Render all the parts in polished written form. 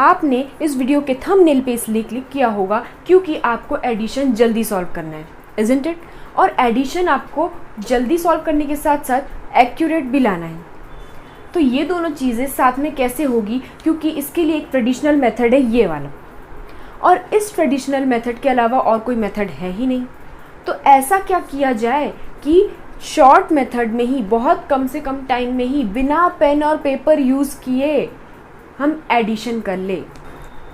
आपने इस वीडियो के थंबनेल पे इसलिए क्लिक किया होगा क्योंकि आपको एडिशन जल्दी सॉल्व करना है, इज़न्ट इट? और एडिशन आपको जल्दी सॉल्व करने के साथ साथ एक्यूरेट भी लाना है। तो ये दोनों चीज़ें साथ में कैसे होगी, क्योंकि इसके लिए एक ट्रेडिशनल मेथड है ये वाला, और इस ट्रेडिशनल मेथड के अलावा और कोई मेथड है ही नहीं। तो ऐसा क्या किया जाए कि शॉर्ट मेथड में ही, बहुत कम से कम टाइम में ही, बिना पेन और पेपर यूज़ किए हम एडिशन कर ले।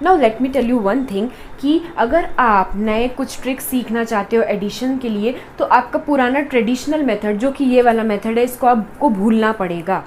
Now let me tell you one thing कि अगर आप नए कुछ ट्रिक्स सीखना चाहते हो एडिशन के लिए, तो आपका पुराना ट्रेडिशनल मेथड जो कि ये वाला मेथड है, इसको आपको भूलना पड़ेगा।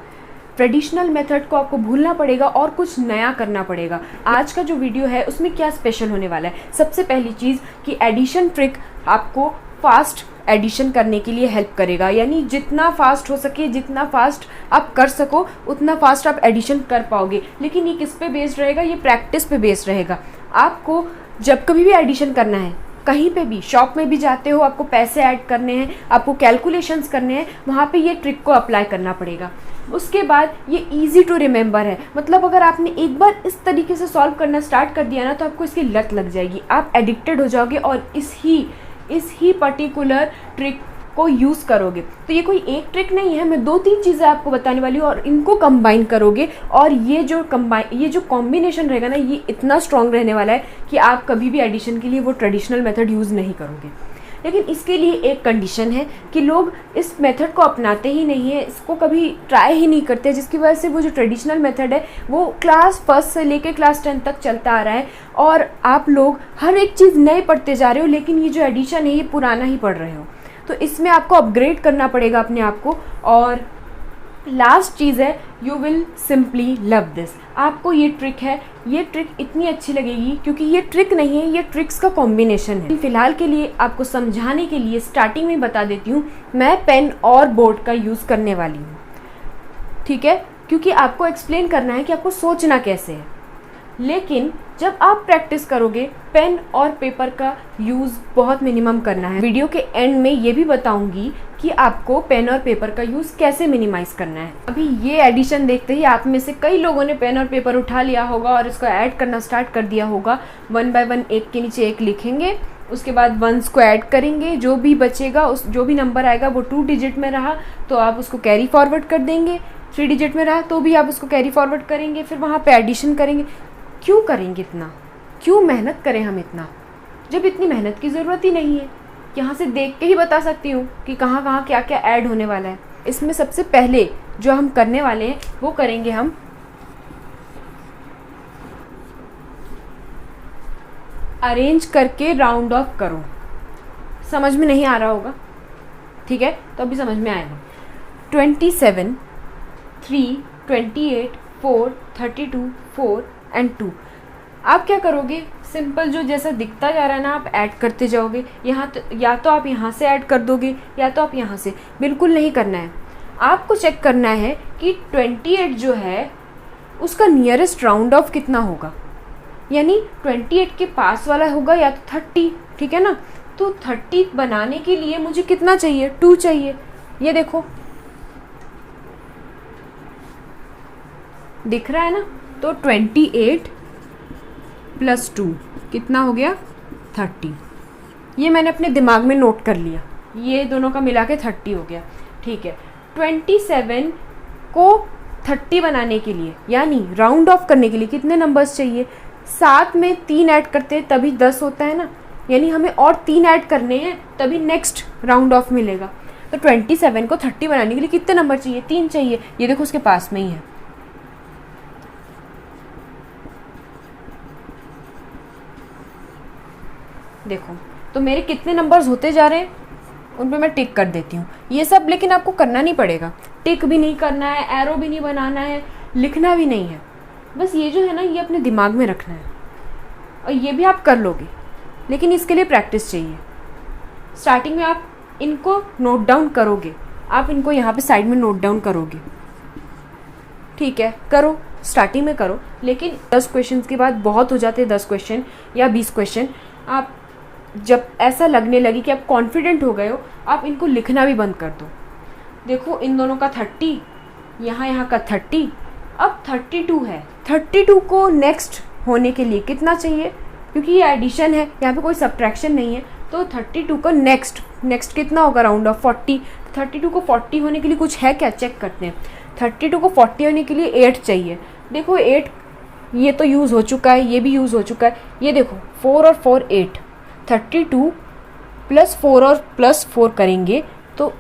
ट्रेडिशनल मेथड को आपको भूलना पड़ेगा और कुछ नया करना पड़ेगा। आज का जो वीडियो है उसमें क्या स्पेशल होने वाला है? सबसे पहली चीज़ कि एडिशन ट्रिक आपको फास्ट एडिशन करने के लिए हेल्प करेगा, यानी जितना फास्ट हो सके, जितना फास्ट आप कर सको उतना फास्ट आप एडिशन कर पाओगे। लेकिन ये किस पे बेस्ड रहेगा? ये प्रैक्टिस पे बेस्ड रहेगा। आपको जब कभी भी एडिशन करना है, कहीं पे भी, शॉप में भी जाते हो, आपको पैसे ऐड करने हैं, आपको कैलकुलेशंस करने हैं, वहाँ पे ये ट्रिक को अप्लाई करना पड़ेगा। उसके बाद ये इजी टू रिमेंबर है, मतलब अगर आपने एक बार इस तरीके से सॉल्व करना स्टार्ट कर दिया ना, तो आपको इसकी लत लग जाएगी, आप एडिक्टेड हो जाओगे और इस ही पर्टिकुलर ट्रिक को यूज़ करोगे। तो ये कोई एक ट्रिक नहीं है, मैं 2-3 चीज़ें आपको बताने वाली हूँ और इनको कंबाइन करोगे, और ये जो कॉम्बिनेशन रहेगा ना, ये इतना स्ट्रॉन्ग रहने वाला है कि आप कभी भी एडिशन के लिए वो ट्रेडिशनल मेथड यूज़ नहीं करोगे। लेकिन इसके लिए एक कंडीशन है कि लोग इस मेथड को अपनाते ही नहीं है, इसको कभी ट्राई ही नहीं करते, जिसकी वजह से वो जो ट्रेडिशनल मेथड है वो क्लास 1 से लेके क्लास 10 तक चलता आ रहा है, और आप लोग हर एक चीज़ नए पढ़ते जा रहे हो, लेकिन ये जो एडिशन है ये पुराना ही पढ़ रहे हो। तो इसमें आपको अपग्रेड करना पड़ेगा अपने आप को। और लास्ट चीज़ है, you will simply love this. आपको ये ट्रिक है, ये ट्रिक इतनी अच्छी लगेगी क्योंकि ये ट्रिक नहीं है, ये ट्रिक्स का कॉम्बिनेशन है। फिलहाल के लिए आपको समझाने के लिए स्टार्टिंग में बता देती हूँ, मैं पेन और बोर्ड का यूज़ करने वाली हूँ, ठीक है? क्योंकि आपको एक्सप्लेन करना है कि आपको सोचना कैसे है। लेकिन जब आप प्रैक्टिस करोगे, पेन और पेपर का यूज़ बहुत मिनिमम करना है। वीडियो के एंड में ये भी बताऊंगी कि आपको पेन और पेपर का यूज़ कैसे मिनिमाइज़ करना है। अभी ये एडिशन देखते ही आप में से कई लोगों ने पेन और पेपर उठा लिया होगा और इसको ऐड करना स्टार्ट कर दिया होगा। 1 बाय 1 एक के नीचे एक लिखेंगे, उसके बाद 1s को ऐड करेंगे, जो भी बचेगा, उस जो भी नंबर आएगा वो 2 डिजिट में रहा तो आप उसको कैरी फॉरवर्ड कर देंगे, 3 डिजिट में रहा तो भी आप उसको कैरी फॉरवर्ड करेंगे, फिर वहाँ पे एडिशन करेंगे। क्यों करेंगे इतना? क्यों मेहनत करें हम इतना, जब इतनी मेहनत की ज़रूरत ही नहीं है? यहाँ से देख के ही बता सकती हूँ कि कहाँ कहाँ क्या क्या ऐड होने वाला है। इसमें सबसे पहले जो हम करने वाले हैं वो करेंगे हम अरेंज करके राउंड ऑफ करो। समझ में नहीं आ रहा होगा, ठीक है? तो अभी समझ में आएगा। 27, 3, 28, 4, 32, 4 एंड 2। आप क्या करोगे? सिंपल जो जैसा दिखता जा रहा है ना, आप ऐड करते जाओगे। यहाँ या तो आप यहाँ से ऐड कर दोगे या तो आप यहाँ से। बिल्कुल नहीं करना है, आपको चेक करना है कि 28 जो है उसका नियरेस्ट राउंड ऑफ कितना होगा, यानी 28 के पास वाला होगा या तो 30, ठीक है ना? तो 30 बनाने के लिए मुझे कितना चाहिए? 2 चाहिए। ये देखो दिख रहा है ना? तो 28 + 2 कितना हो गया? 30। ये मैंने अपने दिमाग में नोट कर लिया, ये दोनों का मिला के 30 हो गया, ठीक है। 27 को 30 बनाने के लिए, यानी राउंड ऑफ करने के लिए कितने नंबर्स चाहिए? 7 में 3 ऐड करते हैं तभी 10 होता है ना, यानी हमें और 3 ऐड करने हैं तभी नेक्स्ट राउंड ऑफ मिलेगा। तो 27 को 30 बनाने के लिए कितने नंबर चाहिए? 3 चाहिए। ये देखो उसके पास में ही है। देखो तो मेरे कितने नंबर्स होते जा रहे हैं, उन पे मैं टिक कर देती हूँ। ये सब लेकिन आपको करना नहीं पड़ेगा, टिक भी नहीं करना है, एरो भी नहीं बनाना है, लिखना भी नहीं है, बस ये जो है ना ये अपने दिमाग में रखना है और ये भी आप कर लोगे, लेकिन इसके लिए प्रैक्टिस चाहिए। स्टार्टिंग में आप इनको नोट डाउन करोगे, आप इनको यहाँ पे साइड में नोट डाउन करोगे, ठीक है? करो, स्टार्टिंग में करो, लेकिन 10 क्वेश्चन के बाद बहुत हो जाते हैं, 10 क्वेश्चन या 20 क्वेश्चन। आप जब ऐसा लगने लगे कि आप कॉन्फिडेंट हो गए हो, आप इनको लिखना भी बंद कर दो। देखो इन दोनों का 30, यहाँ का 30, अब 32 है। 32 को नेक्स्ट होने के लिए कितना चाहिए, क्योंकि ये एडिशन है, यहाँ पे कोई सब्ट्रैक्शन नहीं है, तो 32 का नेक्स्ट कितना होगा, राउंड ऑफ 40। 32 को 40 होने के लिए कुछ है क्या, चेक करते हैं। 32 को 40 होने के लिए 8 चाहिए। देखो 8 ये तो यूज़ हो चुका है, ये भी यूज़ हो चुका है, ये देखो 4 और 4 8, 32 प्लस 4 और प्लस 4 करेंगे तो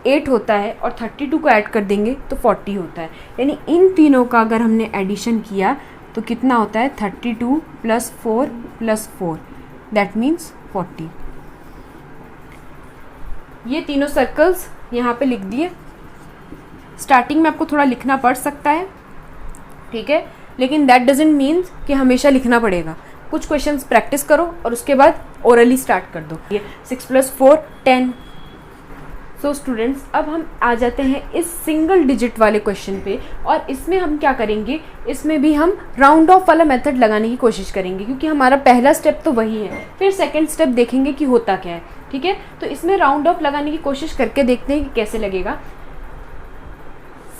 8 होता है, और 32 को ऐड कर देंगे तो 40 होता है। यानी इन तीनों का अगर हमने एडिशन किया तो कितना होता है, 32 प्लस 4 दैट मीन्स 40। ये तीनों सर्कल्स यहाँ पे लिख दिए। स्टार्टिंग में आपको थोड़ा लिखना पड़ सकता है, ठीक है, लेकिन दैट डजंट मीन्स कि हमेशा लिखना पड़ेगा। कुछ क्वेश्चंस प्रैक्टिस करो और उसके बाद ओरली स्टार्ट कर दो। ये 6 + 4 10। सो स्टूडेंट्स, अब हम आ जाते हैं इस सिंगल डिजिट वाले क्वेश्चन पे, और इसमें हम क्या करेंगे, इसमें भी हम राउंड ऑफ वाला मेथड लगाने की कोशिश करेंगे, क्योंकि हमारा पहला स्टेप तो वही है, फिर सेकंड स्टेप देखेंगे कि होता क्या है, ठीक है। तो इसमें राउंड ऑफ लगाने की कोशिश करके देखते हैं कि कैसे लगेगा।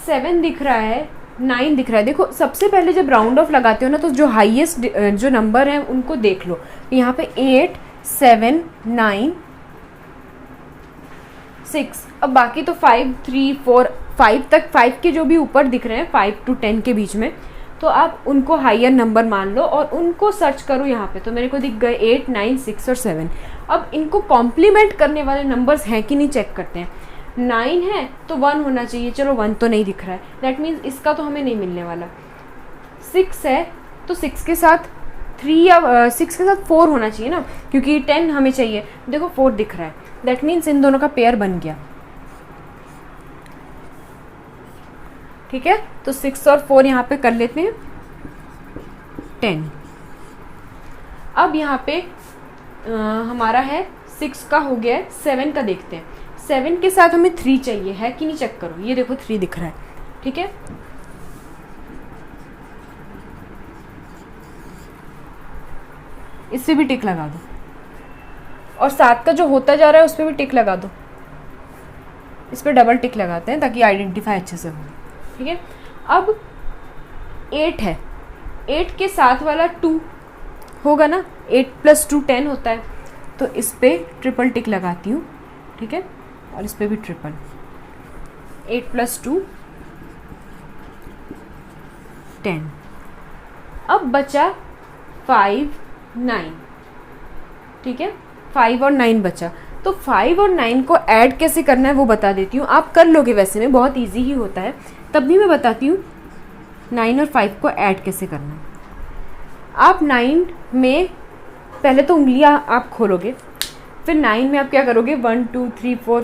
7 दिख रहा है, 9 दिख रहा है। देखो सबसे पहले जब राउंड ऑफ लगाते हो ना, तो जो हाईएस्ट जो नंबर है उनको देख लो। यहाँ पे 8 7 9 6, अब बाकी तो 5 3 4 5 तक, 5 के जो भी ऊपर दिख रहे हैं 5 to 10 के बीच में, तो आप उनको हायर नंबर मान लो और उनको सर्च करो यहाँ पे। तो मेरे को दिख गए 8 9 6 और 7। अब इनको कॉम्प्लीमेंट करने वाले नंबर्स हैं कि नहीं चेक करते हैं। 9 है तो 1 होना चाहिए, चलो 1 तो नहीं दिख रहा है, दैट मीन्स इसका तो हमें नहीं मिलने वाला। 6 है तो 6 के साथ 3 या 6 के साथ 4 होना चाहिए ना, क्योंकि 10 हमें चाहिए। देखो 4 दिख रहा है, दैट मीन्स इन दोनों का पेयर बन गया, ठीक है। तो 6 और 4 यहाँ पे कर लेते हैं 10। अब यहाँ पे हमारा है 6 का हो गया है, 7 का देखते हैं। 7 के साथ हमें 3 चाहिए, है कि नहीं चेक करो। ये देखो 3 दिख रहा है, ठीक है। इससे भी टिक लगा दो, और 7 का जो होता जा रहा है उस पर भी टिक लगा दो। इस पर डबल टिक लगाते हैं ताकि आइडेंटिफाई अच्छे से हो, ठीक है। अब 8 है, 8 के साथ वाला 2 होगा ना, 8 + 2 10 होता है, तो इस पर ट्रिपल टिक लगाती हूँ, ठीक है, और इस पर भी ट्रिपल। 8 + 2 10। अब बचा 5 9, ठीक है, 5 और 9 बचा। तो 5 और 9 को ऐड कैसे करना है वो बता देती हूँ। आप कर लोगे, वैसे में बहुत इजी ही होता है, तब भी मैं बताती हूँ 9 और 5 को ऐड कैसे करना है। आप 9 में पहले तो उंगलियां आप खोलोगे, फिर 9 में आप क्या करोगे, 1 2 3 4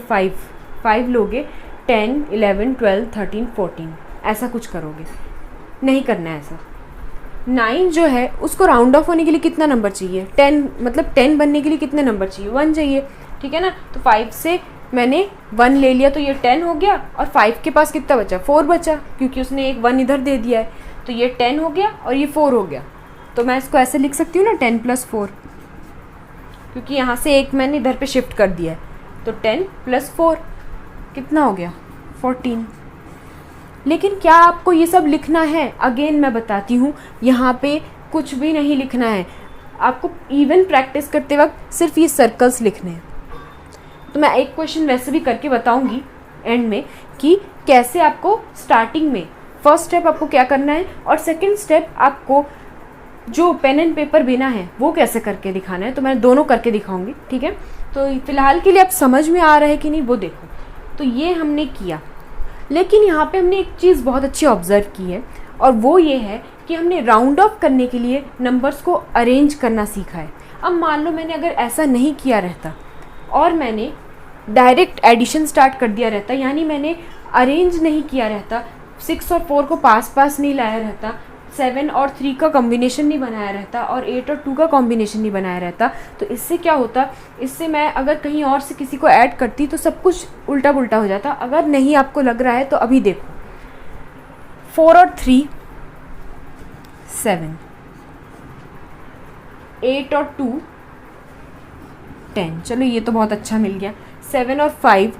5 लोगे, 10 11 12 13 14 ऐसा कुछ करोगे। नहीं करना है ऐसा। 9 जो है उसको राउंड ऑफ होने के लिए कितना नंबर चाहिए, 10, मतलब 10 बनने के लिए कितने नंबर चाहिए, 1 चाहिए, ठीक है ना। तो 5 से मैंने 1 ले लिया तो ये 10 हो गया, और 5 के पास कितना बचा, 4 बचा, क्योंकि उसने एक 1 इधर दे दिया है, तो ये 10 हो गया और ये 4 हो गया। तो मैं इसको ऐसे लिख सकती हूँ ना, 10 + 4, क्योंकि यहाँ से एक मैंने इधर पे शिफ्ट कर दिया है, तो 10 + 4 कितना हो गया, 14। लेकिन क्या आपको ये सब लिखना है, अगेन मैं बताती हूँ, यहाँ पे कुछ भी नहीं लिखना है। आपको इवन प्रैक्टिस करते वक्त सिर्फ ये सर्कल्स लिखने हैं। तो मैं एक क्वेश्चन वैसे भी करके बताऊंगी एंड में कि कैसे आपको स्टार्टिंग में फर्स्ट स्टेप आपको क्या करना है, और सेकंड स्टेप आपको जो पेन एंड पेपर बिना है वो कैसे करके दिखाना है। तो मैं दोनों करके दिखाऊंगी, ठीक है। तो फिलहाल के लिए आप समझ में आ रहा है कि नहीं वो देखो। तो ये हमने किया, लेकिन यहाँ पे हमने एक चीज़ बहुत अच्छी ऑब्जर्व की है, और वो ये है कि हमने राउंड ऑफ करने के लिए नंबर्स को अरेंज करना सीखा है। अब मान लो मैंने अगर ऐसा नहीं किया रहता और मैंने डायरेक्ट एडिशन स्टार्ट कर दिया रहता, यानी मैंने अरेंज नहीं किया रहता, 6 और 4 को पास नहीं लाया रहता, 7 और 3 का कॉम्बिनेशन नहीं बनाया रहता, और 8 और 2 का कॉम्बिनेशन नहीं बनाया रहता, तो इससे क्या होता, इससे मैं अगर कहीं और से किसी को ऐड करती तो सब कुछ उल्टा पुल्टा हो जाता। अगर नहीं आपको लग रहा है तो अभी देखो, 4 और 3 7, 8 और 2 10, चलो ये तो बहुत अच्छा मिल गया। 7 और 5,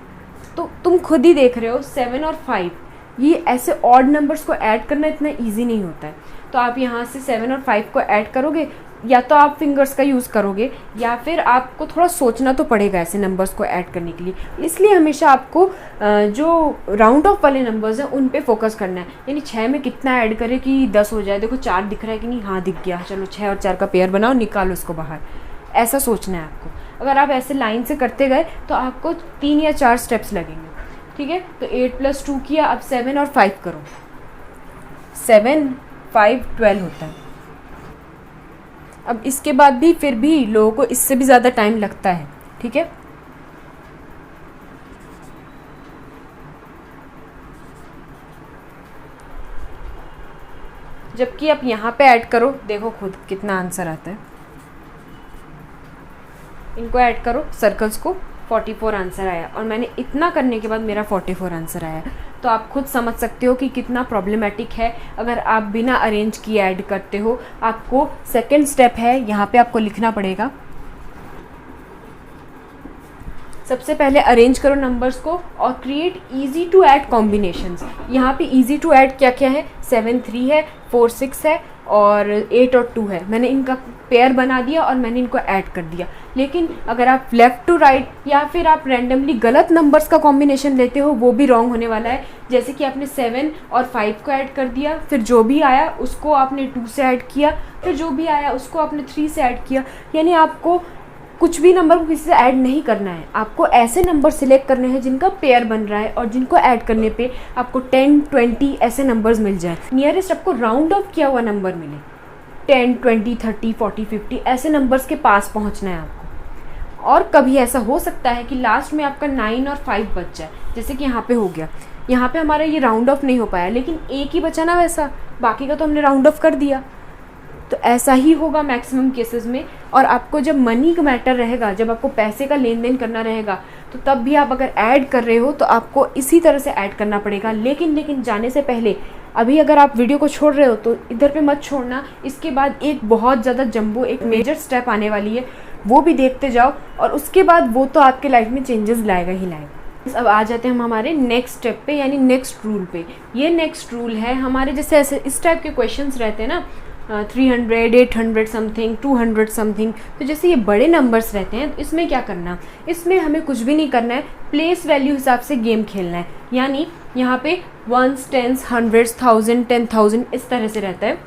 तो तुम खुद ही देख रहे हो 7 और 5 ये ऐसे ऑड नंबर्स को ऐड करना इतना इजी नहीं होता है। तो आप यहाँ से 7 और 5 को ऐड करोगे, या तो आप फिंगर्स का यूज़ करोगे या फिर आपको थोड़ा सोचना तो पड़ेगा ऐसे नंबर्स को ऐड करने के लिए। इसलिए हमेशा आपको जो राउंड ऑफ वाले नंबर्स हैं उन पे फोकस करना है। यानी 6 में कितना ऐड करें कि 10 हो जाए। देखो 4 दिख रहा है कि नहीं, हाँ दिख गया, चलो 6 और 4 का पेयर बनाओ, निकालो उसको बाहर। ऐसा सोचना है आपको। अगर आप ऐसे लाइन से करते गए तो आपको 3 या 4 स्टेप्स लगेंगे, ठीक है। तो 8 + 2 किया, अब 7 और 5 करो। 7, 5, 12 होता है। अब इसके बाद भी फिर भी लोगों को इससे भी ज़्यादा टाइम लगता है, ठीक है। जबकि आप यहाँ पे ऐड करो, देखो खुद कितना आंसर आता है। इनको ऐड करो, सर्कल्स को, 44 आंसर आया। और मैंने इतना करने के बाद मेरा 44 आंसर आया। तो आप खुद समझ सकते हो कि कितना प्रॉब्लमेटिक है अगर आप बिना अरेंज किए ऐड करते हो। आपको सेकंड स्टेप है, यहाँ पे आपको लिखना पड़ेगा। सबसे पहले अरेंज करो नंबर्स को और create easy to add combinations. यहाँ पे इजी टू ऐड क्या क्या है, 7, 3 है, 4, 6 है और 8 और 2 है। मैंने इनका पेयर बना दिया और मैंने इनको ऐड कर दिया। लेकिन अगर आप लेफ़्ट टू राइट या फिर आप रैंडमली गलत नंबर्स का कॉम्बिनेशन लेते हो, वो भी रॉन्ग होने वाला है। जैसे कि आपने 7 और 5 को ऐड कर दिया, फिर जो भी आया उसको आपने 2 से ऐड किया, फिर जो भी आया उसको आपने 3 से ऐड किया। यानी आपको कुछ भी नंबर को किसी से ऐड नहीं करना है। आपको ऐसे नंबर सिलेक्ट करने हैं जिनका पेयर बन रहा है और जिनको ऐड करने पे आपको 10, 20 ऐसे नंबर्स मिल जाए। नियरेस्ट आपको राउंड ऑफ किया हुआ नंबर मिले, 10, 20, 30, 40, 50 ऐसे नंबर्स के पास पहुंचना है आपको। और कभी ऐसा हो सकता है कि लास्ट में आपका 9 और 5 बच जाए, जैसे कि यहाँ पे हो गया। यहाँ पे हमारा ये राउंड ऑफ नहीं हो पाया, लेकिन एक ही बचा ना वैसा, बाकी का तो हमने राउंड ऑफ कर दिया। तो ऐसा ही होगा मैक्सिमम केसेस में। और आपको जब मनी का मैटर रहेगा, जब आपको पैसे का लेन देन करना रहेगा, तो तब भी आप अगर ऐड कर रहे हो तो आपको इसी तरह से ऐड करना पड़ेगा। लेकिन जाने से पहले, अभी अगर आप वीडियो को छोड़ रहे हो तो इधर पे मत छोड़ना। इसके बाद एक बहुत ज़्यादा जंबो, एक मेजर स्टेप आने वाली है, वो भी देखते जाओ। और उसके बाद वो तो आपके लाइफ में चेंजेस लाएगा ही लाएगा। अब आ जाते हैं हम हमारे नेक्स्ट स्टेप पे, यानी नेक्स्ट रूल पे। ये नेक्स्ट रूल है हमारे, जैसे ऐसे इस टाइप के क्वेश्चंस रहते हैं ना, 300, 800 समथिंग, 200 समथिंग। तो जैसे ये बड़े नंबर्स रहते हैं, तो इसमें क्या करना, इसमें हमें कुछ भी नहीं करना है, प्लेस वैल्यू हिसाब से गेम खेलना है। यानी यहाँ पे 1s, 10s, 100s, 1000, 10,000 इस तरह से रहता है।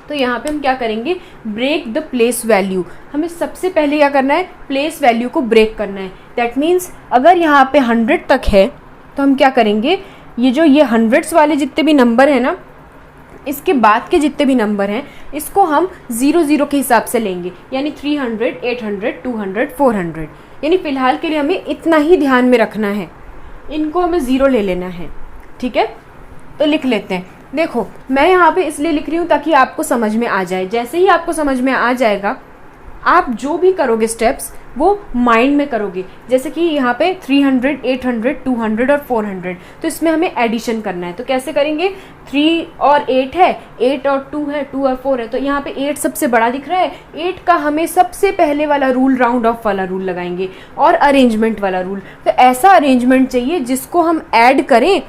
तो यहाँ पे हम क्या करेंगे, ब्रेक द प्लेस वैल्यू। हमें सबसे पहले क्या करना है, प्लेस वैल्यू को ब्रेक करना है। दैट मीन्स अगर यहाँ पे 100 तक है तो हम क्या करेंगे, ये 100s वाले जितने भी नंबर हैं ना, इसके बाद के जितने भी नंबर हैं, इसको हम 0 के हिसाब से लेंगे। यानी 300, 800, 200, 400। यानी फ़िलहाल के लिए हमें इतना ही ध्यान में रखना है, इनको हमें 0 ले लेना है, ठीक है। तो लिख लेते हैं। देखो मैं यहाँ पे इसलिए लिख रही हूँ ताकि आपको समझ में आ जाए। जैसे ही आपको समझ में आ जाएगा, आप जो भी करोगे स्टेप्स वो माइंड में करोगे। जैसे कि यहाँ पे 300, 800, 200 और 400, तो इसमें हमें एडिशन करना है। तो कैसे करेंगे, 3 और 8 है, 8 और 2 है, 2 और 4 है। तो यहाँ पे 8 सबसे बड़ा दिख रहा है, 8 का हमें सबसे पहले वाला रूल, राउंड ऑफ वाला रूल लगाएंगे और अरेंजमेंट वाला रूल। तो ऐसा अरेंजमेंट चाहिए जिसको हम ऐड करें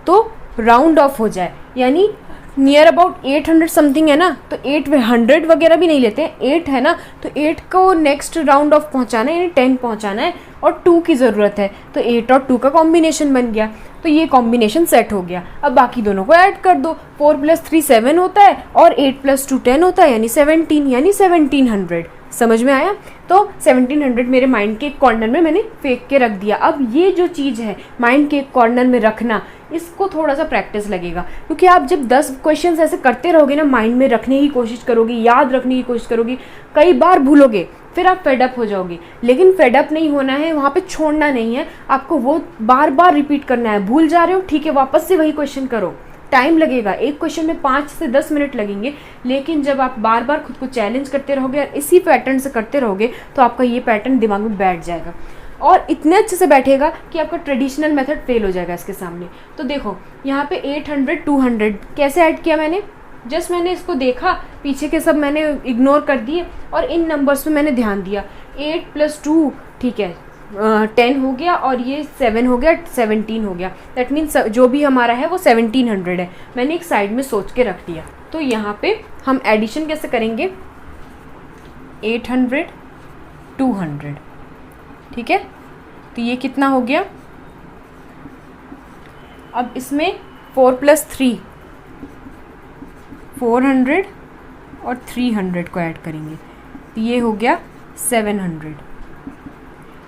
तो राउंड ऑफ हो जाए। यानी नियर अबाउट 800 समथिंग है ना, तो 800 वगैरह भी नहीं लेते हैं, 8 है ना, तो 8 को नेक्स्ट राउंड ऑफ पहुंचाना है, यानी 10 पहुंचाना है और 2 की ज़रूरत है। तो 8 और 2 का कॉम्बिनेशन बन गया। तो ये कॉम्बिनेशन सेट हो गया। अब बाकी दोनों को ऐड कर दो। 4 + 3 7 होता है और 8 + 2 10 होता है, यानी 17, यानी 1700। समझ में आया। तो 1700 मेरे माइंड के एक कॉर्नर में मैंने फेंक के रख दिया। अब ये जो चीज़ है माइंड के एक कॉर्नर में रखना, इसको थोड़ा सा प्रैक्टिस लगेगा। क्योंकि आप जब 10 क्वेश्चंस ऐसे करते रहोगे ना, माइंड में रखने की कोशिश करोगे, याद रखने की कोशिश करोगे, कई बार भूलोगे, फिर आप फेडअप हो जाओगे। लेकिन फेडअप नहीं होना है, वहाँ पे छोड़ना नहीं है, आपको वो बार बार रिपीट करना है। भूल जा रहे हो, ठीक है, वापस से वही क्वेश्चन करो। टाइम लगेगा, एक क्वेश्चन में 5 से 10 मिनट लगेंगे, लेकिन जब आप बार बार खुद को चैलेंज करते रहोगे और इसी पैटर्न से करते रहोगे तो आपका ये पैटर्न दिमाग में बैठ जाएगा और इतने अच्छे से बैठेगा कि आपका ट्रेडिशनल मेथड फेल हो जाएगा इसके सामने। तो देखो यहाँ पे 800, 200 कैसे ऐड किया मैंने, जस्ट मैंने इसको देखा, पीछे के सब मैंने इग्नोर कर दिए और इन नंबर्स पे मैंने ध्यान दिया। 8 + 2 ठीक है, 10 हो गया और ये 7 हो गया, 17 हो गया। दैट मीन्स जो भी हमारा है वो 1700 है। मैंने एक साइड में सोच के रख दिया। तो यहाँ पे हम एडिशन कैसे करेंगे, 800 200, ठीक है। तो ये कितना हो गया, अब इसमें 4 + 3 400 और 300 को ऐड करेंगे, तो ये हो गया 700,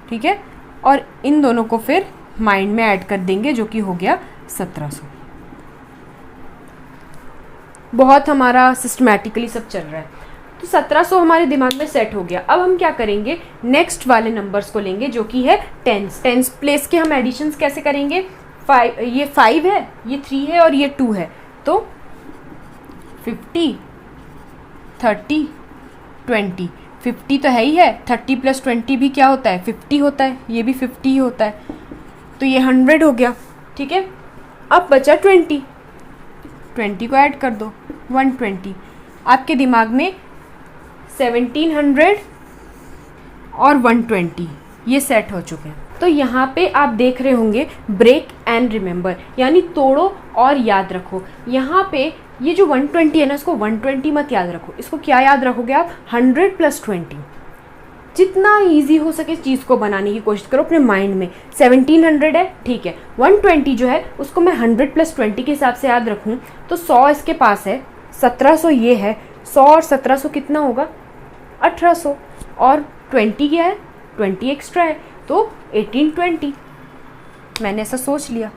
ठीक है। और इन दोनों को फिर माइंड में ऐड कर देंगे, जो कि हो गया 1700। बहुत हमारा सिस्टमैटिकली सब चल रहा है। तो 1700 हमारे दिमाग में सेट हो गया। अब हम क्या करेंगे, नेक्स्ट वाले नंबर्स को लेंगे जो कि है टेंस प्लेस के हम एडिशंस कैसे करेंगे। 5, ये 5 है, ये 3 है और ये 2 है, तो 50 30 20। 50 तो है ही है, 30 + 20 भी क्या होता है, 50 होता है, ये भी 50 ही होता है, तो ये 100 हो गया, ठीक है। अब बचा 20 को ऐड कर दो, 120। आपके दिमाग में 1700 और 120 ये सेट हो चुके हैं। तो यहाँ पे आप देख रहे होंगे ब्रेक एंड रिमेंबर, यानी तोड़ो और याद रखो। यहाँ पे ये जो 120 है ना, इसको 120 मत याद रखो, इसको क्या याद रखोगे आप, 100 + 20। जितना इजी हो सके चीज़ को बनाने की कोशिश करो अपने माइंड में। 1700 है, ठीक है, 120 जो है उसको मैं 100 + 20 के हिसाब से याद रखूँ तो 100 इसके पास है, 1700 ये है, 100 और 1700 कितना होगा, 1800, और 20 क्या है, 20 एक्स्ट्रा है, तो 1820। मैंने ऐसा सोच लिया।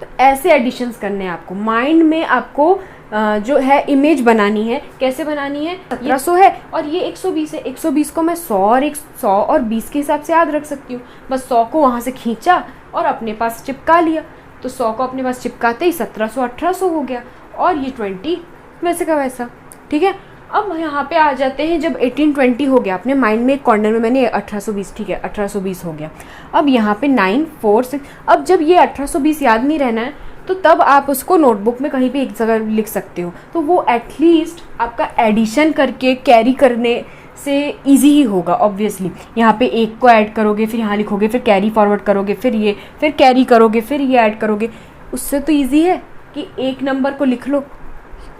तो ऐसे एडिशंस करने हैं आपको माइंड में, आपको जो है इमेज बनानी है। कैसे बनानी है, 1700 है और ये 120 है, 120 को मैं 100 और 20 के हिसाब से याद रख सकती हूँ। बस 100 को वहाँ से खींचा और अपने पास चिपका लिया, तो 100 को अपने पास चिपकाते ही 1700 1800 हो गया, और ये 20 वैसे का वैसा, ठीक है। अब यहाँ पे आ जाते हैं, जब 1820 हो गया अपने माइंड में एक कॉर्नर में मैंने 1820, ठीक है, 1820 हो गया। अब यहाँ पे 9 4 6, अब जब ये 1820 याद नहीं रहना है तो तब आप उसको नोटबुक में कहीं भी एक जगह लिख सकते हो, तो वो एटलीस्ट आपका एडिशन करके कैरी करने से इजी ही होगा। ऑब्वियसली यहाँ पे एक को ऐड करोगे, फिर यहाँ लिखोगे, फिर कैरी फॉरवर्ड करोगे, फिर कैरी करोगे, फिर ये ऐड करोगे, उससे तो इजी है कि एक नंबर को लिख लो।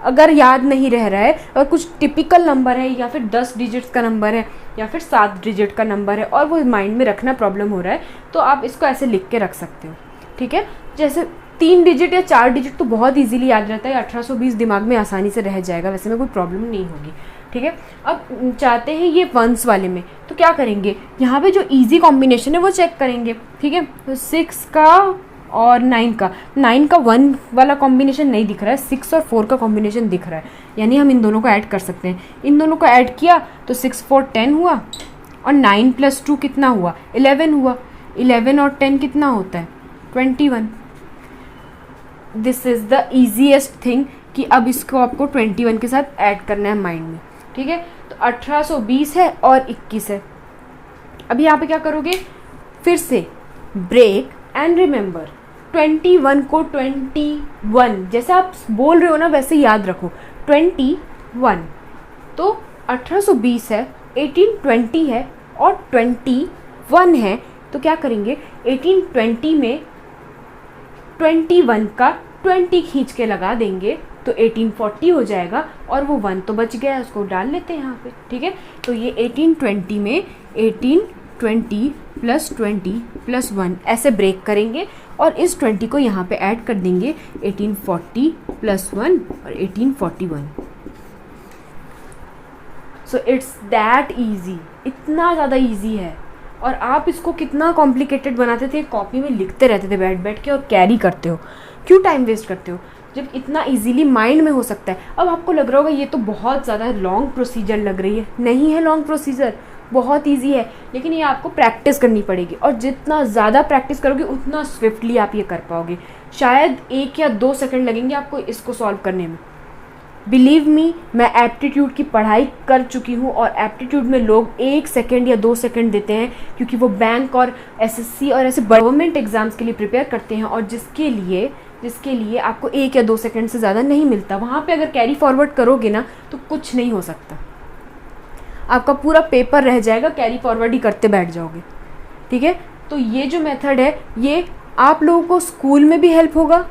अगर याद नहीं रह रहा है और कुछ टिपिकल नंबर है या फिर 10 डिजिट्स का नंबर है या फिर 7 डिजिट का नंबर है और वो माइंड में रखना प्रॉब्लम हो रहा है, तो आप इसको ऐसे लिख के रख सकते हो, ठीक है। जैसे 3 डिजिट या 4 डिजिट तो बहुत इजीली याद रहता है, 1820 दिमाग में आसानी से रह जाएगा, वैसे में कोई प्रॉब्लम नहीं होगी, ठीक है। अब चाहते हैं ये वंस वाले में, तो क्या करेंगे, यहाँ पे जो इजी कॉम्बिनेशन है वो चेक करेंगे, ठीक है। तो 6 का और 9 का, 9 का 1 वाला कॉम्बिनेशन नहीं दिख रहा है, 6 और 4 का कॉम्बिनेशन दिख रहा है, यानी हम इन दोनों को ऐड कर सकते हैं। इन दोनों को ऐड किया तो 6 4 10 हुआ, और 9 + 2 कितना हुआ, 11 हुआ। 11 और 10 कितना होता है, 21। This is the easiest thing कि अब इसको आपको 21 के साथ ऐड करना है माइंड में, ठीक है। तो 1820 है और 21 है। अब यहाँ पे क्या करोगे, फिर से ब्रेक एंड रिमेंबर, 21 को 21 जैसे आप बोल रहे हो ना वैसे याद रखो, 21। तो 1820 है, 1820 है और 21 है, तो क्या करेंगे, 1820 में 21 का 20 खींच के लगा देंगे तो 1840 हो जाएगा, और वो 1 तो बच गया, उसको डाल लेते हैं यहाँ पे, ठीक है। तो ये 1820 में 1820 + 20 + 1 ऐसे ब्रेक करेंगे, और इस 20 को यहाँ पे ऐड कर देंगे, 1840 + 1 और 1841। सो इट्स दैट ईजी, इतना ज़्यादा ईजी है। और आप इसको कितना कॉम्प्लिकेटेड बनाते थे, कॉपी में लिखते रहते थे बैठ बैठ के और कैरी करते हो, क्यों टाइम वेस्ट करते हो जब इतना इजीली माइंड में हो सकता है। अब आपको लग रहा होगा ये तो बहुत ज़्यादा लॉन्ग प्रोसीजर लग रही है, नहीं है लॉन्ग प्रोसीजर, बहुत इजी है, लेकिन ये आपको प्रैक्टिस करनी पड़ेगी, और जितना ज़्यादा प्रैक्टिस करोगे उतना स्विफ्टली आप ये कर पाओगे। शायद 1 या 2 सेकंड लगेंगे आपको इसको सॉल्व करने में। बिलीव मी, मैं एप्टीट्यूड की पढ़ाई कर चुकी हूँ, और एप्टीट्यूड में लोग 1 सेकंड या 2 सेकंड देते हैं, क्योंकि वो बैंक और एसएससी और ऐसे गवर्नमेंट एग्जाम्स के लिए प्रिपेयर करते हैं, और जिसके लिए आपको 1 या 2 सेकंड से ज़्यादा नहीं मिलता। वहाँ पे अगर कैरी फॉरवर्ड करोगे ना तो कुछ नहीं हो सकता। आपका पूरा पेपर रह जाएगा, कैरी फॉरवर्ड ही करते बैठ जाओगे। ठीक है, तो ये जो मेथड है ये आप लोगों को स्कूल में भी हेल्प होगा,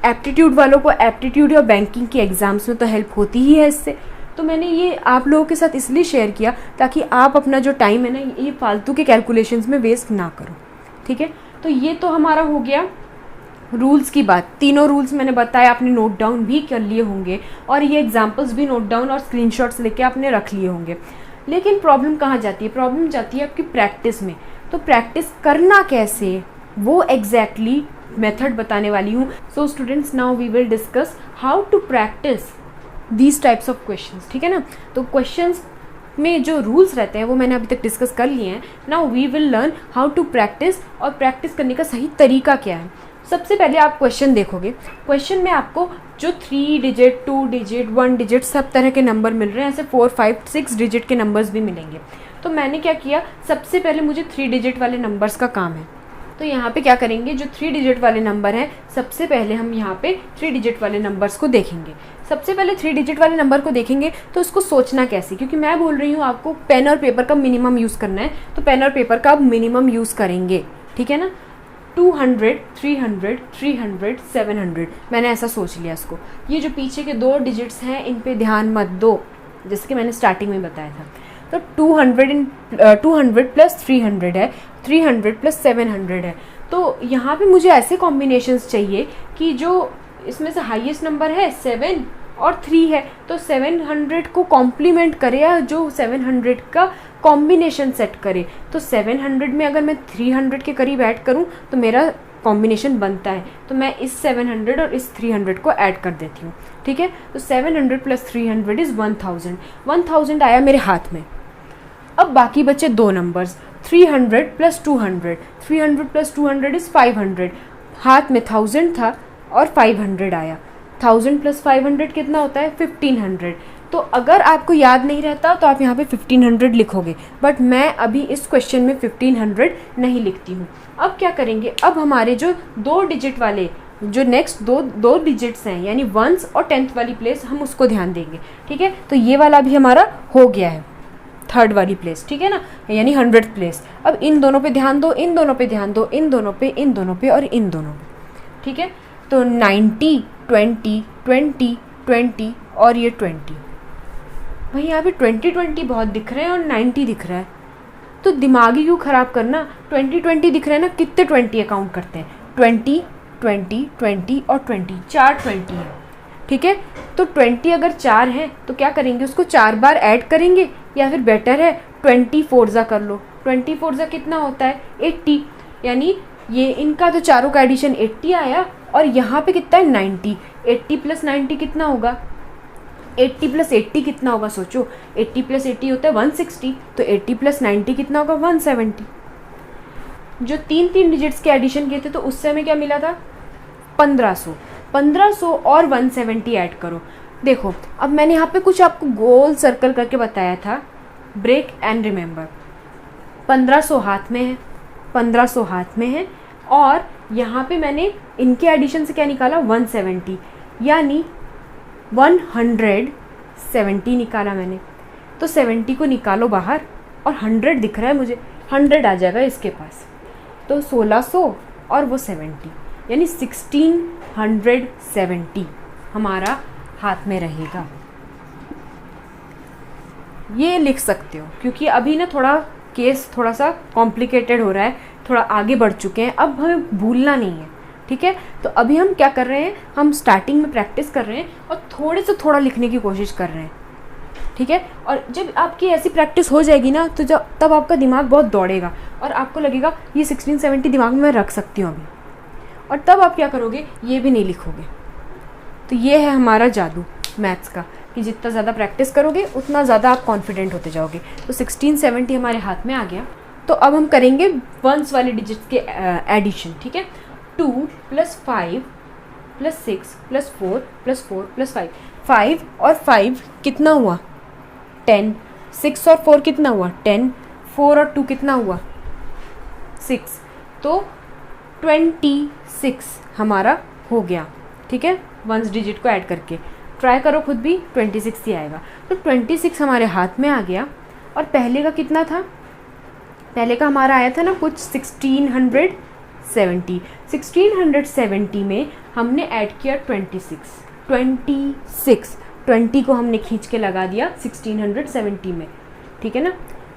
एप्टीट्यूड वालों को एप्टीट्यूड या बैंकिंग के एग्ज़ाम्स में तो हेल्प होती ही है इससे। तो मैंने ये आप लोगों के साथ इसलिए शेयर किया ताकि आप अपना जो टाइम है ना ये फालतू के कैलकुलेशंस में वेस्ट ना करो। ठीक है, तो ये तो हमारा हो गया रूल्स की बात। तीनों रूल्स मैंने बताया, आपने नोट डाउन भी कर लिए होंगे और ये एग्जांपल्स भी नोट डाउन और स्क्रीनशॉट्स लेके आपने रख लिए होंगे। लेकिन प्रॉब्लम कहाँ जाती है? प्रॉब्लम जाती है आपकी प्रैक्टिस में। तो प्रैक्टिस करना कैसे, वो एग्जैक्टली मेथड बताने वाली हूँ। So students, now we will discuss how to practice these types of questions. ठीक है ना, तो क्वेश्चंस में जो रूल्स रहते हैं वो मैंने अभी तक डिस्कस कर लिए हैं। Now we will learn how to practice, और प्रैक्टिस करने का सही तरीका क्या है। सबसे पहले आप क्वेश्चन देखोगे, क्वेश्चन में आपको जो 3 डिजिट, 2 डिजिट, 1 डिजिट सब तरह के नंबर मिल रहे हैं, ऐसे 4, 5, 6 डिजिट के नंबर्स भी मिलेंगे। तो मैंने क्या किया, सबसे पहले मुझे 3 डिजिट वाले नंबर्स का काम है। तो यहाँ पे क्या करेंगे, जो 3 डिजिट वाले नंबर हैं सबसे पहले हम यहाँ पे 3 डिजिट वाले नंबर्स को देखेंगे। सबसे पहले 3 डिजिट वाले नंबर को देखेंगे तो उसको सोचना कैसे, क्योंकि मैं बोल रही हूँ आपको पेन और पेपर का मिनिमम यूज़ करना है, तो पेन और पेपर का आप मिनिमम यूज़ करेंगे। ठीक है ना, 200, 300, 300, 700, मैंने ऐसा सोच लिया इसको। ये जो पीछे के 2 डिजिट्स हैं इन पे ध्यान मत दो, जैसे कि मैंने स्टार्टिंग में बताया था। तो 200 प्लस 300 है, 300 प्लस 700 है। तो यहाँ पे मुझे ऐसे कॉम्बिनेशंस चाहिए कि जो इसमें से हाईएस्ट नंबर है 7 और 3 है, तो 700 को कॉम्प्लीमेंट करे या जो 700 का कॉम्बिनेशन सेट करे। तो 700 में अगर मैं 300 के करीब ऐड करूँ तो मेरा कॉम्बिनेशन बनता है, तो मैं इस 700 और इस 300 को ऐड कर देती हूँ। ठीक है, तो 700 प्लस 300 इज़ 1000। 1000 आया मेरे हाथ में। अब बाकी बचे 2 नंबर्स, 300 प्लस 200, 300 प्लस 200 इज़ 500। हाथ में 1000 था और 500 आया। 1000 प्लस 500 कितना होता है? 1500। तो अगर आपको याद नहीं रहता तो आप यहाँ पे 1500 लिखोगे, बट मैं अभी इस क्वेश्चन में 1500 नहीं लिखती हूँ। अब क्या करेंगे, अब हमारे जो 2 डिजिट वाले जो नेक्स्ट दो डिजिट्स हैं यानी 1s और 10th वाली प्लेस, हम उसको ध्यान देंगे। ठीक है, तो ये वाला भी हमारा हो गया है, 3rd वाली प्लेस। ठीक है ना, यानी 100th प्लेस। अब इन दोनों पे ध्यान दो, इन दोनों पे ध्यान दो, इन दोनों पे, इन दोनों पे और इन दोनों पे। ठीक है, तो 90, 20, 20, 20 और ये 20। भाई यहाँ पे 20, 20 बहुत दिख रहे हैं और 90 दिख रहा है, तो दिमाग ही क्यों ख़राब करना। 20, 20 दिख रहे हैं ना, कितने 20 अकाउंट करते हैं? 20, 20, 20 और 20, 4 20 है। ठीक है, तो 20 अगर 4 है तो क्या करेंगे, उसको 4 बार ऐड करेंगे, या फिर बेटर है 20 4 कर लो। 20 4 कितना होता है? 80। यानी ये इनका तो चारों का एडिशन 80 आया, और यहाँ पे कितना है? 90। 80 प्लस 90 कितना होगा? 80 प्लस 80 कितना होगा? सोचो, 80 प्लस 80 होता है 160, तो 80 प्लस 90 कितना होगा? 170। जो 3 डिजिट्स के एडिशन किए थे तो उससे हमें क्या मिला था? 1500। 1500 और 170 ऐड करो। देखो, अब मैंने यहाँ पे कुछ आपको गोल सर्कल करके बताया था, ब्रेक एंड रिमेंबर। 1500 हाथ में है, 1500 हाथ में है, और यहाँ पे मैंने इनके एडिशन से क्या निकाला? 170, यानी 170 निकाला मैंने। तो 70 को निकालो बाहर, और 100 दिख रहा है मुझे, 100 आ जाएगा इसके पास। तो 1600 और वो 70, यानी 1670 हमारा हाथ में रहेगा। ये लिख सकते हो, क्योंकि अभी ना थोड़ा केस थोड़ा सा कॉम्प्लिकेटेड हो रहा है, थोड़ा आगे बढ़ चुके हैं, अब हमें भूलना नहीं है। ठीक है, तो अभी हम क्या कर रहे हैं, हम स्टार्टिंग में प्रैक्टिस कर रहे हैं और थोड़े से थोड़ा लिखने की कोशिश कर रहे हैं। ठीक है, और जब आपकी ऐसी प्रैक्टिस हो जाएगी ना, तो तब आपका दिमाग बहुत दौड़ेगा और आपको लगेगा ये 1670 दिमाग में मैं रख सकती हूँ अभी, और तब आप क्या करोगे, ये भी नहीं लिखोगे। तो ये है हमारा जादू मैथ्स का, कि जितना ज़्यादा प्रैक्टिस करोगे उतना ज़्यादा आप कॉन्फिडेंट होते जाओगे। तो 1670 हमारे हाथ में आ गया। तो अब हम करेंगे वंस वाले डिजिट्स के एडिशन। ठीक है, 2 plus 5 plus 6 plus 4 plus 4 plus 5। 5 और 5 कितना हुआ? 10। 6 और 4 कितना हुआ? 10। 4 और 2 कितना हुआ? 6। तो 26 हमारा हो गया। ठीक है, वंस डिजिट को ऐड करके ट्राई करो खुद भी, 26 ही आएगा। तो 26 हमारे हाथ में आ गया, और पहले का कितना था, पहले का हमारा आया था ना कुछ 1670। 1670 में हमने ऐड किया 20 को हमने खींच के लगा दिया 1670 में, ठीक है ना।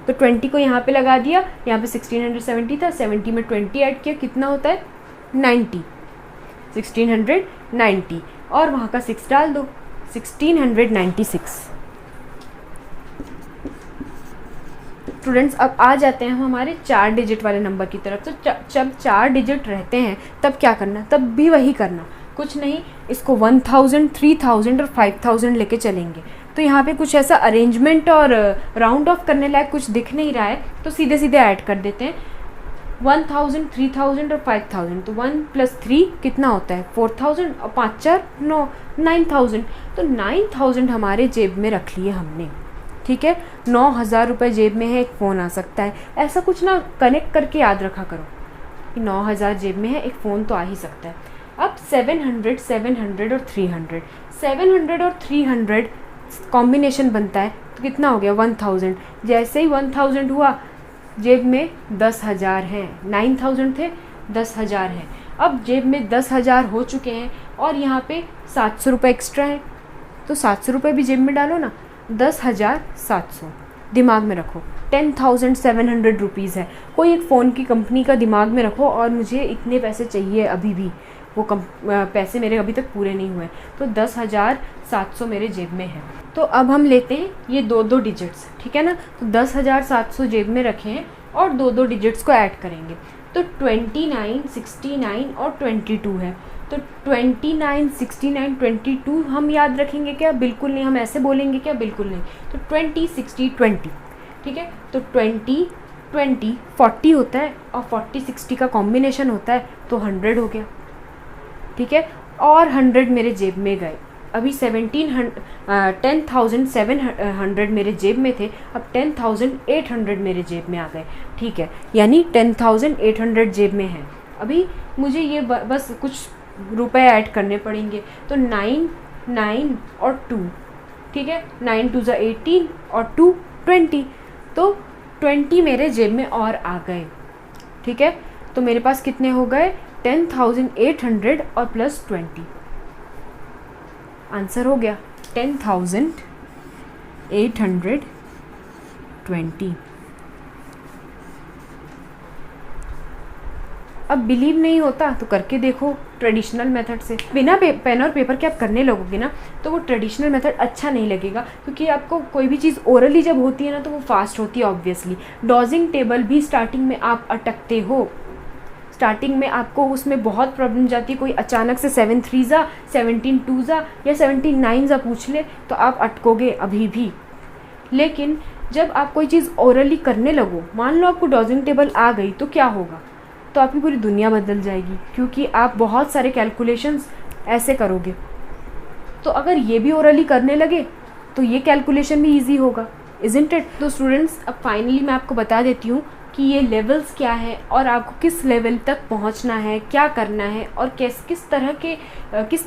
तो 20 को यहाँ पे लगा दिया, यहाँ पे 1670 था, 70 में 20 ऐड किया, कितना होता है 90, 1690 और वहाँ का 6 डाल दो, 1696। स्टूडेंट्स अब आ जाते हैं हम हमारे 4 डिजिट वाले नंबर की तरफ। तो जब 4 डिजिट रहते हैं तब क्या करना, तब भी वही करना, कुछ नहीं, इसको 1000, 3000 और 5000 लेके चलेंगे। तो यहाँ पे कुछ ऐसा अरेंजमेंट और राउंड ऑफ करने लायक कुछ दिख नहीं रहा है, तो सीधे सीधे ऐड कर देते हैं 1000, 3000 और 5000। तो 1 + 3 कितना होता है 4000 और 5 × 4 9, 9000। तो 9000 हमारे जेब में रख लिए हमने, ठीक है। 9000 रुपये जेब में है, एक फ़ोन आ सकता है, ऐसा कुछ ना कनेक्ट करके याद रखा करो कि 9000 जेब में है, एक फ़ोन तो आ ही सकता है। अब 700, 700 और 300, 700 और 300 कॉम्बिनेशन बनता है तो कितना हो गया 1000। जैसे ही 1000 हुआ जेब में 10,000 हैं, 9000 थे 10,000 हैं। अब जेब में 10,000 हो चुके हैं और यहाँ पे 700 रुपये एक्स्ट्रा है, तो 700 रुपये भी जेब में डालो ना, 10,700 दिमाग में रखो। 10,700 रुपीज़ है, कोई एक फ़ोन की कंपनी का दिमाग में रखो और मुझे इतने पैसे चाहिए अभी भी, वो पैसे मेरे अभी तक पूरे नहीं हुए, तो 10,700 मेरे जेब में है। तो अब हम लेते हैं ये 2 डिजिट्स, ठीक है ना। तो 10,700 जेब में रखें और 2 डिजिट्स को ऐड करेंगे, तो 29, 69 और 22 है। तो 29, 69, 22 हम याद रखेंगे क्या, बिल्कुल नहीं, हम ऐसे बोलेंगे क्या, बिल्कुल नहीं। तो 20, 60, 20, ठीक है। तो 20, 20 40 होता है और 40, 60 का कॉम्बिनेशन होता है, तो 100 हो गया, ठीक है। और 100 मेरे जेब में गए, अभी 10,700 मेरे जेब में थे, अब 10,800 मेरे जेब में आ गए, ठीक है। यानी 10,800 जेब में है। अभी मुझे ये बस कुछ रुपए ऐड करने पड़ेंगे, तो 9, 9 और 2, ठीक है। 9 2 = 18 और 2 20, तो 20 मेरे जेब में और आ गए, ठीक है। तो मेरे पास कितने हो गए 10,800 और प्लस 20, आंसर हो गया 10,820। अब बिलीव नहीं होता तो करके देखो ट्रेडिशनल मेथड से, बिना पेन और पेपर के आप करने लगोगे ना तो वो ट्रेडिशनल मेथड अच्छा नहीं लगेगा, क्योंकि आपको कोई भी चीज़ ओरली जब होती है ना तो वो फास्ट होती है ऑब्वियसली। डॉजिंग टेबल भी स्टार्टिंग में आप अटकते हो, स्टार्टिंग में आपको उसमें बहुत प्रॉब्लम जाती है, कोई अचानक से 7 3 ज़ा 17 2 ज़ा या 17 9 पूछ ले तो आप अटकोगे अभी भी। लेकिन जब आप कोई चीज़ ओरली करने लगो, मान लो आपको डॉजिंग टेबल आ गई तो क्या होगा, तो आपकी पूरी दुनिया बदल जाएगी, क्योंकि आप बहुत सारे कैलकुलेशंस ऐसे करोगे। तो अगर ये भी ओरली करने लगे तो ये कैलकुलेशन भी ईजी होगा, इज़न्ट इट। तो स्टूडेंट्स अब फाइनली मैं आपको बता देती हूँ कि ये लेवल्स क्या है और आपको किस लेवल तक पहुंचना है, क्या करना है और किस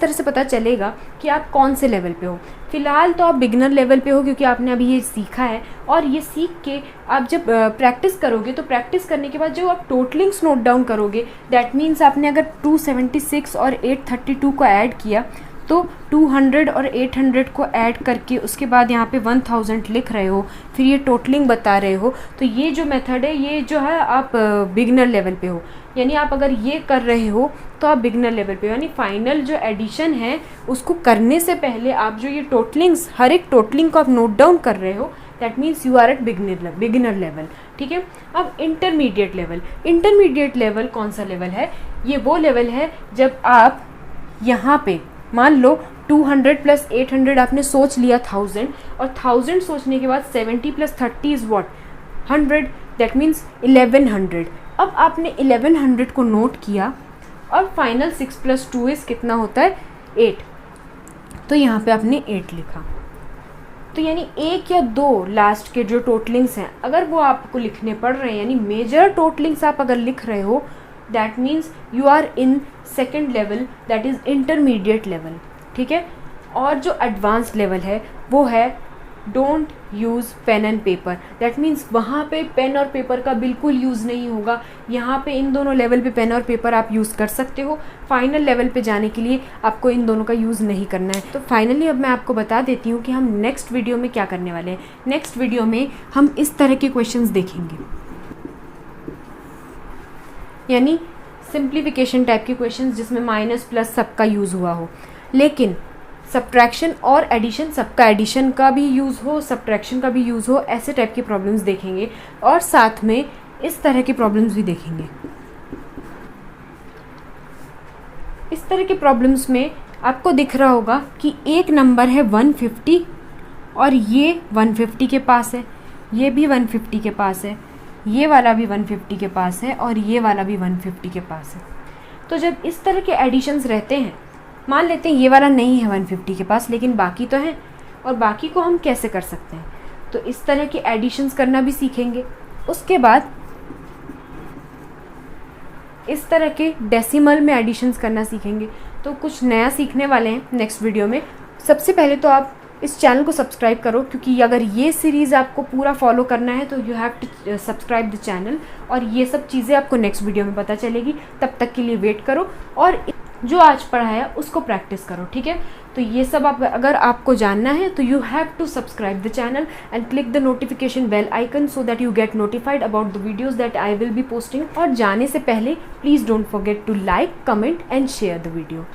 तरह से पता चलेगा कि आप कौन से लेवल पे हो। फ़िलहाल तो आप बिगिनर लेवल पे हो, क्योंकि आपने अभी ये सीखा है, और ये सीख के आप जब प्रैक्टिस करोगे तो प्रैक्टिस करने के बाद जो आप टोटलिंग्स नोट डाउन करोगे, दैट मीन्स आपने अगर 276 और 832 को ऐड किया तो 200 और 800 को ऐड करके उसके बाद यहाँ पे 1000 लिख रहे हो, फिर ये टोटलिंग बता रहे हो, तो ये जो मेथड है ये जो है आप बिगनर लेवल पे हो। यानी आप अगर ये कर रहे हो तो आप बिगनर लेवल पे हो, यानी फाइनल जो एडिशन है उसको करने से पहले आप जो ये टोटलिंग्स, हर एक टोटलिंग को आप नोट डाउन कर रहे हो, that means you are at beginner level, ठीक है। अब इंटरमीडिएट लेवल कौन सा लेवल है, ये वो लेवल है जब आप यहाँ पे मान लो 200 + 800 आपने सोच लिया 1000, और 1000 सोचने के बाद 70 + 30 इज़ व्हाट 100, दैट मीन्स 1100। अब आपने 1100 को नोट किया और फाइनल 6 + 2 इज़ कितना होता है 8, तो यहाँ पे आपने 8 लिखा। तो यानी 1 या 2 लास्ट के जो टोटलिंग्स हैं अगर वो आपको लिखने पड़ रहे हैं, यानी मेजर टोटलिंग्स आप अगर लिख रहे हो, that means you are in second level, that is intermediate level, ठीक है। और जो एडवांस लेवल है वो है don't use pen and paper. That means वहाँ पे पेन और पेपर का बिल्कुल यूज़ नहीं होगा। यहाँ पे इन दोनों लेवल पे पेन और पेपर आप यूज़ कर सकते हो, फाइनल लेवल पे जाने के लिए आपको इन दोनों का यूज़ नहीं करना है। तो फाइनली अब मैं आपको बता देती हूँ कि हम नेक्स्ट वीडियो में क्या करने वाले हैं। नेक्स्ट वीडियो में हम इस तरह के क्वेश्चंस देखेंगे, यानी सिंप्लीफिकेशन टाइप के क्वेश्चंस जिसमें माइनस प्लस सबका यूज़ हुआ हो, लेकिन सब्ट्रैक्शन और एडिशन, सबका एडिशन का भी यूज़ हो, सब्ट्रैक्शन का भी यूज़ हो, ऐसे टाइप के प्रॉब्लम्स देखेंगे। और साथ में इस तरह के प्रॉब्लम्स भी देखेंगे। इस तरह के प्रॉब्लम्स में आपको दिख रहा होगा कि एक नंबर है 150 और ये 150 के पास है, ये भी 150 के पास है, ये वाला भी 150 के पास है और ये वाला भी 150 के पास है। तो जब इस तरह के एडिशंस रहते हैं, मान लेते हैं ये वाला नहीं है 150 के पास लेकिन बाकी तो हैं, और बाकी को हम कैसे कर सकते हैं, तो इस तरह के एडिशंस करना भी सीखेंगे। उसके बाद इस तरह के डेसिमल में एडिशंस करना सीखेंगे। तो कुछ नया सीखने वाले हैं नेक्स्ट वीडियो में। सबसे पहले तो आप इस चैनल को सब्सक्राइब करो, क्योंकि अगर ये सीरीज़ आपको पूरा फॉलो करना है तो you have to subscribe the channel, और ये सब चीज़ें आपको नेक्स्ट वीडियो में पता चलेगी। तब तक के लिए वेट करो और जो आज पढ़ा है उसको प्रैक्टिस करो, ठीक है। तो ये सब अगर आपको जानना है तो you have to subscribe the channel and click the notification bell icon so that you get notified about the videos that I will be posting. और जाने से पहले please don't forget to like, comment and share the video.